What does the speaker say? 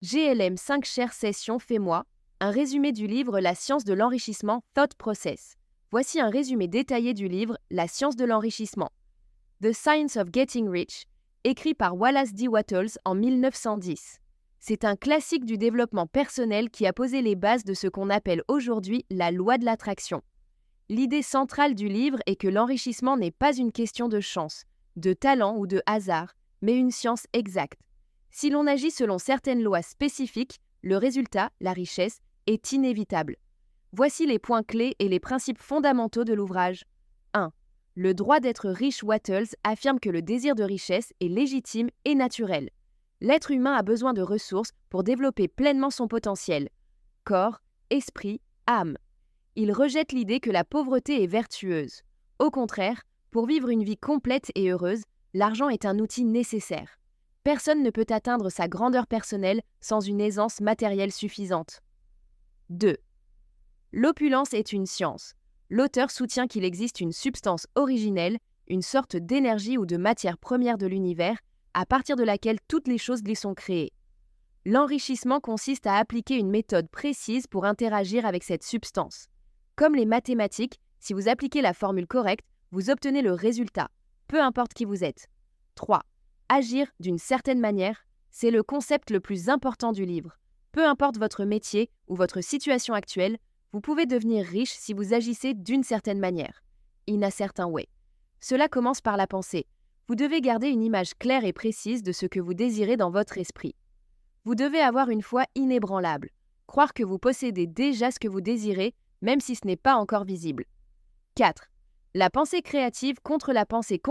GLM 5 chères sessions Fais-moi, un résumé du livre La science de l'enrichissement Thought Process. Voici un résumé détaillé du livre La science de l'enrichissement, The Science of Getting Rich, écrit par Wallace D. Wattles en 1910. C'est un classique du développement personnel qui a posé les bases de ce qu'on appelle aujourd'hui la loi de l'attraction. L'idée centrale du livre est que l'enrichissement n'est pas une question de chance, de talent ou de hasard, mais une science exacte. Si l'on agit selon certaines lois spécifiques, le résultat, la richesse, est inévitable. Voici les points clés et les principes fondamentaux de l'ouvrage. 1. Le droit d'être riche. Wattles affirme que le désir de richesse est légitime et naturel. L'être humain a besoin de ressources pour développer pleinement son potentiel. Corps, esprit, âme. Il rejette l'idée que la pauvreté est vertueuse. Au contraire, pour vivre une vie complète et heureuse, l'argent est un outil nécessaire. Personne ne peut atteindre sa grandeur personnelle sans une aisance matérielle suffisante. 2. L'opulence est une science. L'auteur soutient qu'il existe une substance originelle, une sorte d'énergie ou de matière première de l'univers, à partir de laquelle toutes les choses lui sont créées. L'enrichissement consiste à appliquer une méthode précise pour interagir avec cette substance. Comme les mathématiques, si vous appliquez la formule correcte, vous obtenez le résultat, peu importe qui vous êtes. 3. Agir d'une certaine manière, c'est le concept le plus important du livre. Peu importe votre métier ou votre situation actuelle, vous pouvez devenir riche si vous agissez d'une certaine manière. In a certain way. Cela commence par la pensée. Vous devez garder une image claire et précise de ce que vous désirez dans votre esprit. Vous devez avoir une foi inébranlable, croire que vous possédez déjà ce que vous désirez, même si ce n'est pas encore visible. 4. La pensée créative contre la pensée